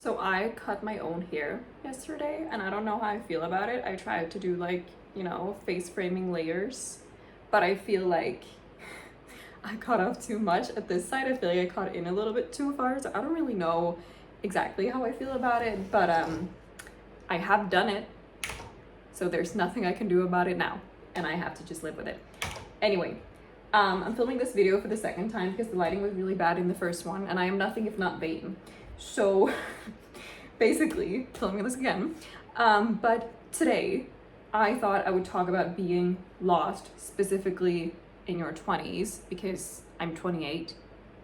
So I cut my own hair yesterday and I don't know how I feel about it. I tried to do like, face framing layers, but I feel like I cut off too much at this side. I feel like I cut in a little bit too far, so I don't really know exactly how I feel about it, but I have done it. So there's nothing I can do about it now, and I have to just live with it. Anyway, I'm filming this video for the second time because the lighting was really bad in the first one, and I am nothing if not vain. So basically, filming this again. But today, I thought I would talk about being lost, specifically in your 20s, because I'm 28.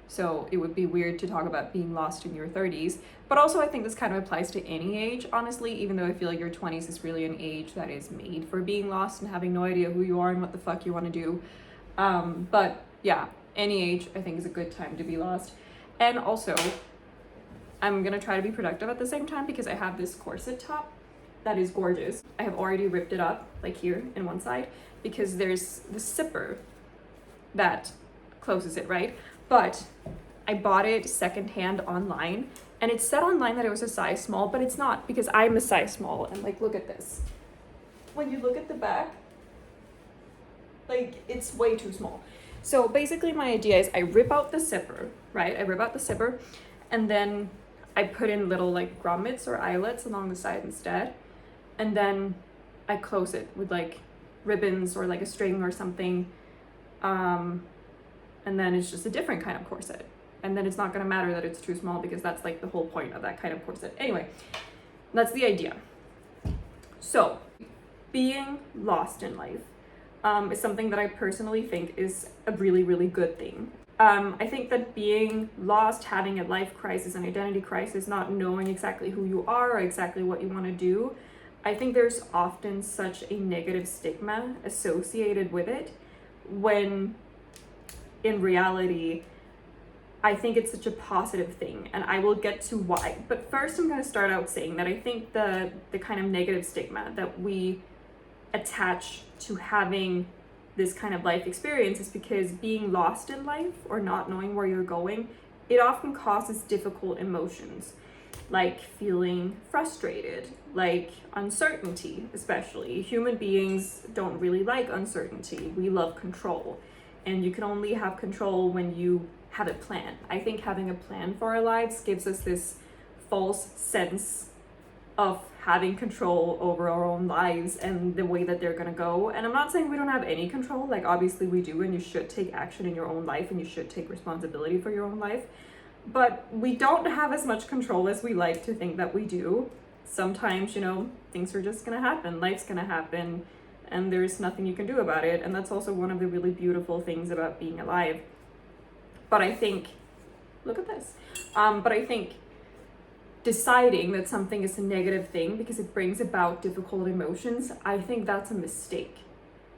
So it would be weird to talk about being lost in your 30s. But also I think this kind of applies to any age, honestly, even though I feel like your 20s is really an age that is made for being lost and having no idea who you are and what the fuck you want to do. But yeah, any age I think is a good time to be lost. And also, I'm gonna try to be productive at the same time because I have this corset top that is gorgeous. I have already ripped it up, like here in one side, because there's the zipper that closes it, right? But I bought it secondhand online, and it said online that it was a size small, but it's not, because I'm a size small. And like, look at this. When you look at the back, like, it's way too small. So basically my idea is I rip out the zipper, right? I rip out the zipper, and then I put in little like grommets or eyelets along the side instead. And then I close it with like ribbons or like a string or something. And then it's just a different kind of corset. And then it's not gonna matter that it's too small because that's like the whole point of that kind of corset. Anyway, that's the idea. So being lost in life is something that I personally think is a really, really good thing. I think that being lost, having a life crisis, an identity crisis, not knowing exactly who you are or exactly what you want to do, I think there's often such a negative stigma associated with it, when in reality, I think it's such a positive thing, and I will get to why. But first, I'm going to start out saying that I think the kind of negative stigma that we attach to having this kind of life experience is because being lost in life or not knowing where you're going, it often causes difficult emotions, like feeling frustrated, like uncertainty. Especially human beings don't really like uncertainty. We love control, and you can only have control when you have a plan. I think having a plan for our lives gives us this false sense of having control over our own lives and the way that they're gonna go. And I'm not saying we don't have any control, like obviously we do, and you should take action in your own life and you should take responsibility for your own life. But we don't have as much control as we like to think that we do. Sometimes, things are just gonna happen, life's gonna happen, and there's nothing you can do about it. And that's also one of the really beautiful things about being alive. But I think, look at this. But I think deciding that something is a negative thing because it brings about difficult emotions, I think that's a mistake.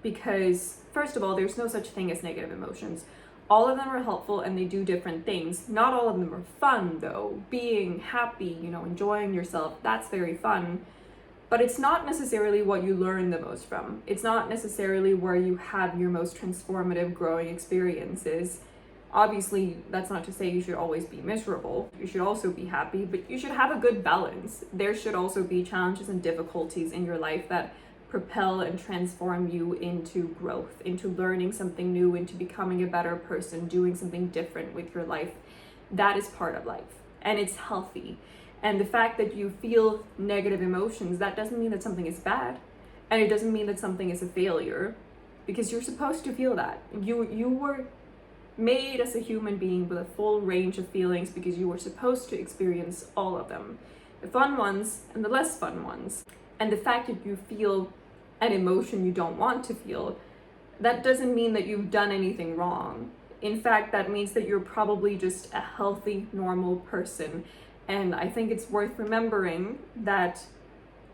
Because first of all, there's no such thing as negative emotions. All of them are helpful and they do different things. Not all of them are fun though. Being happy, enjoying yourself, that's very fun. But it's not necessarily what you learn the most from. It's not necessarily where you have your most transformative growing experiences. Obviously, that's not to say you should always be miserable. You should also be happy, but you should have a good balance. There should also be challenges and difficulties in your life that propel and transform you into growth, into learning something new, into becoming a better person, doing something different with your life. That is part of life, and it's healthy. And the fact that you feel negative emotions, that doesn't mean that something is bad, and it doesn't mean that something is a failure, because you're supposed to feel that. You were made as a human being with a full range of feelings because you were supposed to experience all of them, the fun ones and the less fun ones. And the fact that you feel an emotion you don't want to feel, that doesn't mean that you've done anything wrong. In fact, that means that you're probably just a healthy, normal person. And I think it's worth remembering that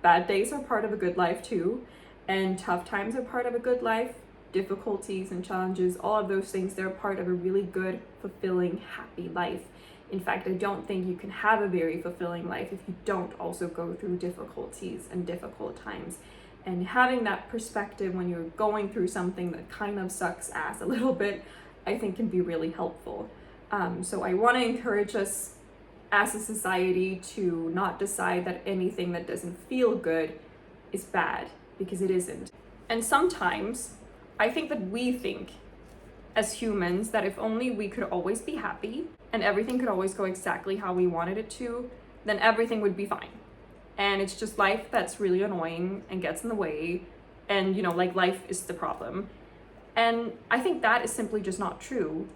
bad days are part of a good life too, and tough times are part of a good life. Difficulties and challenges, all of those things, they're part of a really good, fulfilling, happy life. In fact, I don't think you can have a very fulfilling life if you don't also go through difficulties and difficult times. And having that perspective when you're going through something that kind of sucks ass a little bit, I think can be really helpful. So I want to encourage us as a society to not decide that anything that doesn't feel good is bad, because it isn't. And sometimes I think that we think as humans that if only we could always be happy and everything could always go exactly how we wanted it to, then everything would be fine. And it's just life that's really annoying and gets in the way, and like life is the problem. And I think that is simply just not true.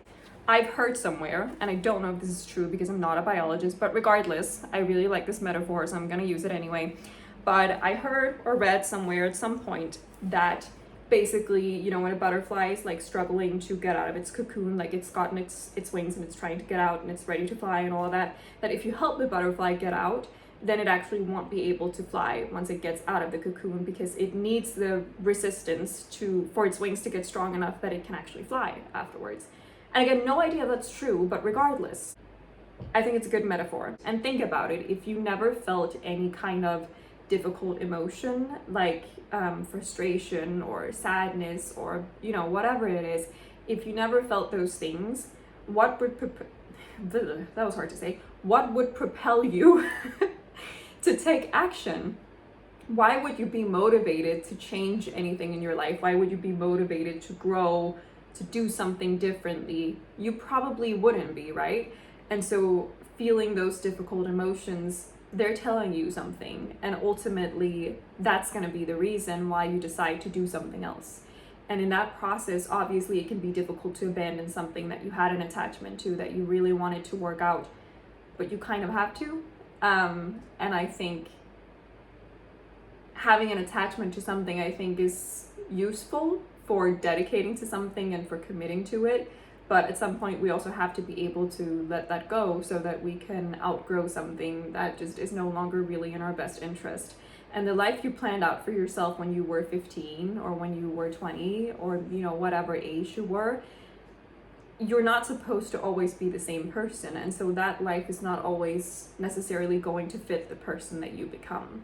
I've heard somewhere, and I don't know if this is true because I'm not a biologist, but regardless, I really like this metaphor, so I'm gonna use it anyway. But I heard or read somewhere at some point that basically, when a butterfly is like struggling to get out of its cocoon, like it's gotten its wings and it's trying to get out and it's ready to fly and all of that, that if you help the butterfly get out, then it actually won't be able to fly once it gets out of the cocoon, because it needs the resistance for its wings to get strong enough that it can actually fly afterwards. And again, no idea that's true, but regardless, I think it's a good metaphor. And think about it, if you never felt any kind of difficult emotion, like frustration or sadness or whatever it is, if you never felt those things, what would propel you to take action? Why would you be motivated to change anything in your life? Why would you be motivated to grow, to do something differently? You probably wouldn't be, right? And so feeling those difficult emotions, they're telling you something, and ultimately that's going to be the reason why you decide to do something else. And in that process, obviously it can be difficult to abandon something that you had an attachment to, that you really wanted to work out, but you kind of have to. And I think having an attachment to something, I think, is useful for dedicating to something and for committing to it. But at some point, we also have to be able to let that go so that we can outgrow something that just is no longer really in our best interest. And the life you planned out for yourself when you were 15 or when you were 20 or, whatever age you were, you're not supposed to always be the same person. And so that life is not always necessarily going to fit the person that you become.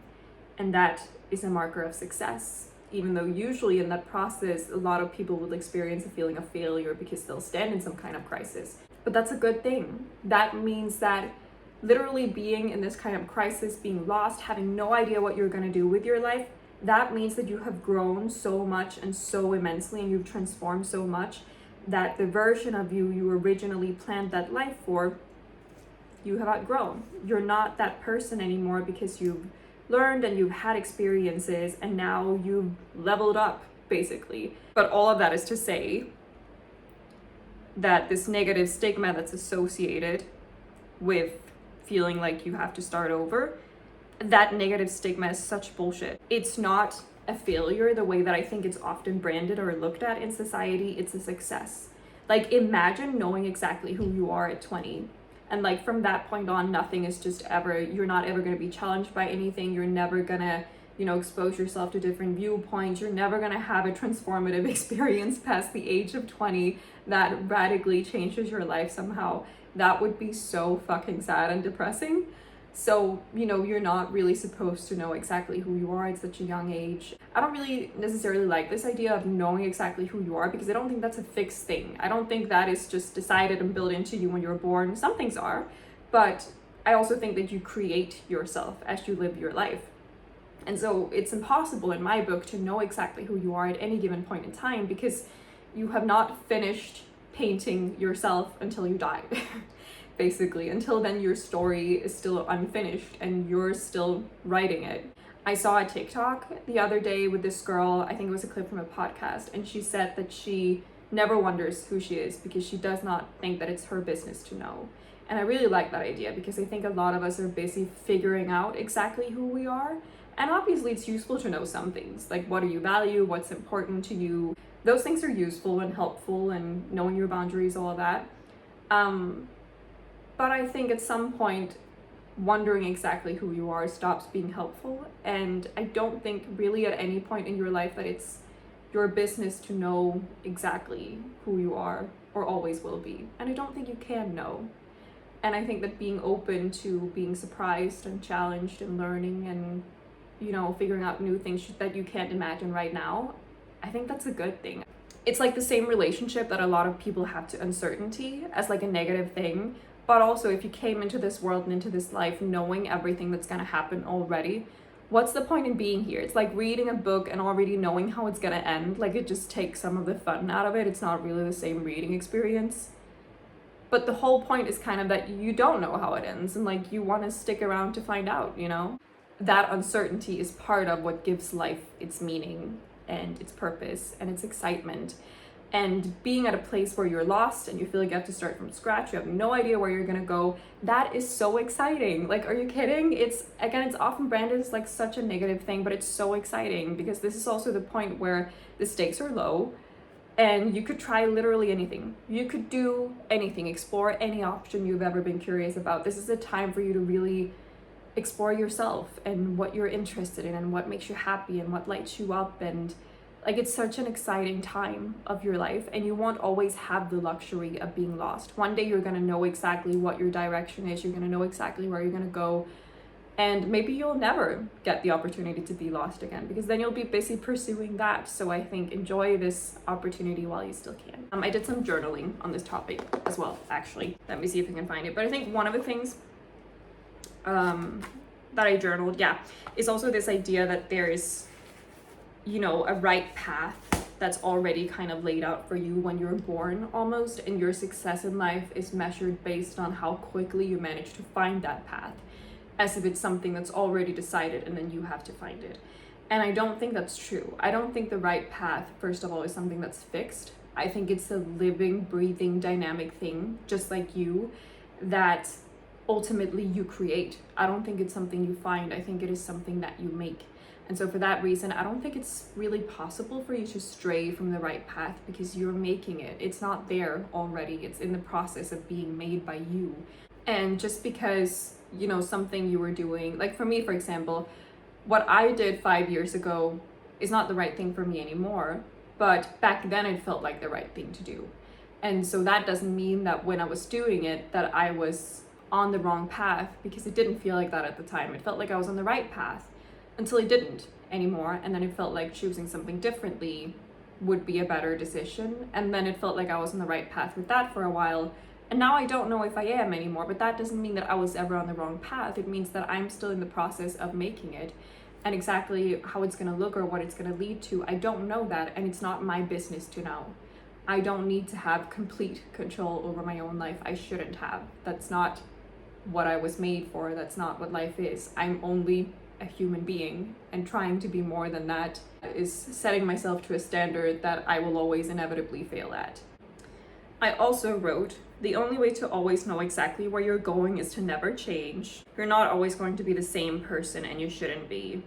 And that is a marker of success. Even though usually in that process, a lot of people will experience a feeling of failure because they'll stand in some kind of crisis. But that's a good thing. That means that literally being in this kind of crisis, being lost, having no idea what you're going to do with your life, that means that you have grown so much and so immensely, and you've transformed so much that the version of you originally planned that life for, you have outgrown. You're not that person anymore because you've learned and you've had experiences and now you've leveled up, basically. But all of that is to say that this negative stigma that's associated with feeling like you have to start over, that negative stigma is such bullshit. It's not a failure the way that I think it's often branded or looked at in society. It's a success. Like, imagine knowing exactly who you are at 20. And like from that point on, nothing is just ever, you're not ever going to be challenged by anything. You're never going to, expose yourself to different viewpoints. You're never going to have a transformative experience past the age of 20 that radically changes your life somehow. That would be so fucking sad and depressing. So, you're not really supposed to know exactly who you are at such a young age. I don't really necessarily like this idea of knowing exactly who you are, because I don't think that's a fixed thing. I don't think that is just decided and built into you when you're born. Some things are, but I also think that you create yourself as you live your life. And so it's impossible in my book to know exactly who you are at any given point in time, because you have not finished painting yourself until you die. Basically, until then your story is still unfinished and you're still writing it. I saw a TikTok the other day with this girl, I think it was a clip from a podcast, and she said that she never wonders who she is because she does not think that it's her business to know. And I really like that idea, because I think a lot of us are busy figuring out exactly who we are. And obviously it's useful to know some things, like what do you value, what's important to you. Those things are useful and helpful, and knowing your boundaries, all of that. But I think at some point, wondering exactly who you are stops being helpful. And I don't think really at any point in your life that it's your business to know exactly who you are, or always will be. And I don't think you can know. And I think that being open to being surprised and challenged and learning and, figuring out new things that you can't imagine right now, I think that's a good thing. It's like the same relationship that a lot of people have to uncertainty as like a negative thing, But also, if you came into this world and into this life knowing everything that's going to happen already, what's the point in being here? It's like reading a book and already knowing how it's going to end. Like, it just takes some of the fun out of it. It's not really the same reading experience. But the whole point is kind of that you don't know how it ends, and like you want to stick around to find out, you know? That uncertainty is part of what gives life its meaning and its purpose and its excitement. And being at a place where you're lost and you feel like you have to start from scratch, you have no idea where you're gonna go, that is so exciting. Like, are you kidding? It's often branded as like such a negative thing, but it's so exciting because this is also the point where the stakes are low and you could try literally anything. You could do anything, explore any option you've ever been curious about. This is a time for you to really explore yourself and what you're interested in and what makes you happy and what lights you up. And like, it's such an exciting time of your life, and you won't always have the luxury of being lost. One day you're gonna know exactly what your direction is, you're gonna know exactly where you're gonna go, and maybe you'll never get the opportunity to be lost again because then you'll be busy pursuing that. So I think enjoy this opportunity while you still can. I did some journaling on this topic as well, actually. Let me see if I can find it. But I think one of the things that I journaled, is also this idea that there is, you know, a right path that's already kind of laid out for you when you're born almost, and your success in life is measured based on how quickly you manage to find that path, as if it's something that's already decided and then you have to find it. And I don't think that's true. I don't think the right path, first of all, is something that's fixed. I think it's a living, breathing, dynamic thing, just like you, that ultimately you create. I don't think it's something you find. I think it is something that you make. And so for that reason, I don't think it's really possible for you to stray from the right path because you're making it. It's not there already. It's in the process of being made by you. And just because, you know, something you were doing, like for me, for example, what I did 5 years ago is not the right thing for me anymore. But back then it felt like the right thing to do. And so that doesn't mean that when I was doing it, that I was on the wrong path, because it didn't feel like that at the time. It felt like I was on the right path until it didn't anymore. And then it felt like choosing something differently would be a better decision. And then it felt like I was on the right path with that for a while. And now I don't know if I am anymore, but that doesn't mean that I was ever on the wrong path. It means that I'm still in the process of making it. And exactly how it's going to look or what it's going to lead to, I don't know that. And it's not my business to know. I don't need to have complete control over my own life. I shouldn't have. That's not what I was made for. That's not what life is. I'm only a human being, and trying to be more than that is setting myself to a standard that I will always inevitably fail at. I also wrote, the only way to always know exactly where you're going is to never change. You're not always going to be the same person, and you shouldn't be.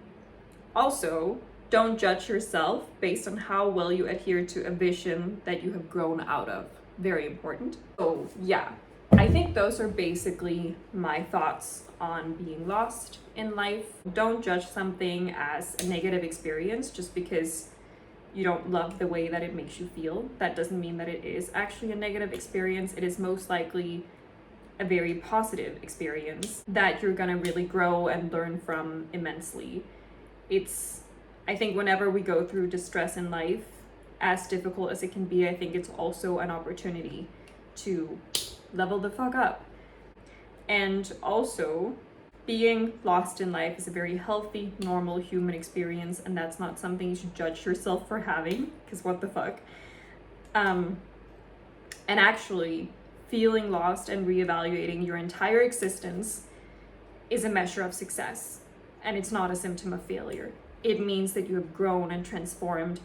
Also, don't judge yourself based on how well you adhere to a vision that you have grown out of. Very important. So yeah, I think those are basically my thoughts on being lost in life. Don't judge something as a negative experience just because you don't love the way that it makes you feel. That doesn't mean that it is actually a negative experience. It is most likely a very positive experience that you're gonna really grow and learn from immensely. I think whenever we go through distress in life, as difficult as it can be, I think it's also an opportunity to level the fuck up. And also, being lost in life is a very healthy, normal human experience, and that's not something you should judge yourself for having, because what the fuck. And actually, feeling lost and reevaluating your entire existence is a measure of success, and it's not a symptom of failure. It means that you have grown and transformed,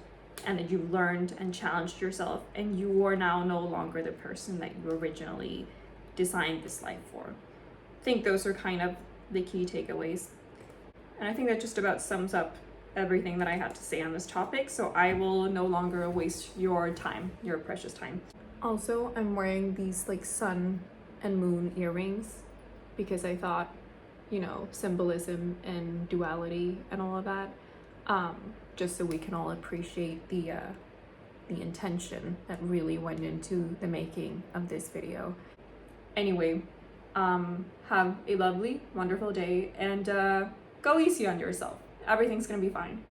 and that you've learned and challenged yourself, and you are now no longer the person that you originally designed this life for. I think those are kind of the key takeaways. And I think that just about sums up everything that I had to say on this topic, so I will no longer waste your time, your precious time. Also, I'm wearing these like sun and moon earrings because I thought, you know, symbolism and duality and all of that, just so we can all appreciate the intention that really went into the making of this video. Anyway, have a lovely, wonderful day, and go easy on yourself. Everything's gonna be fine.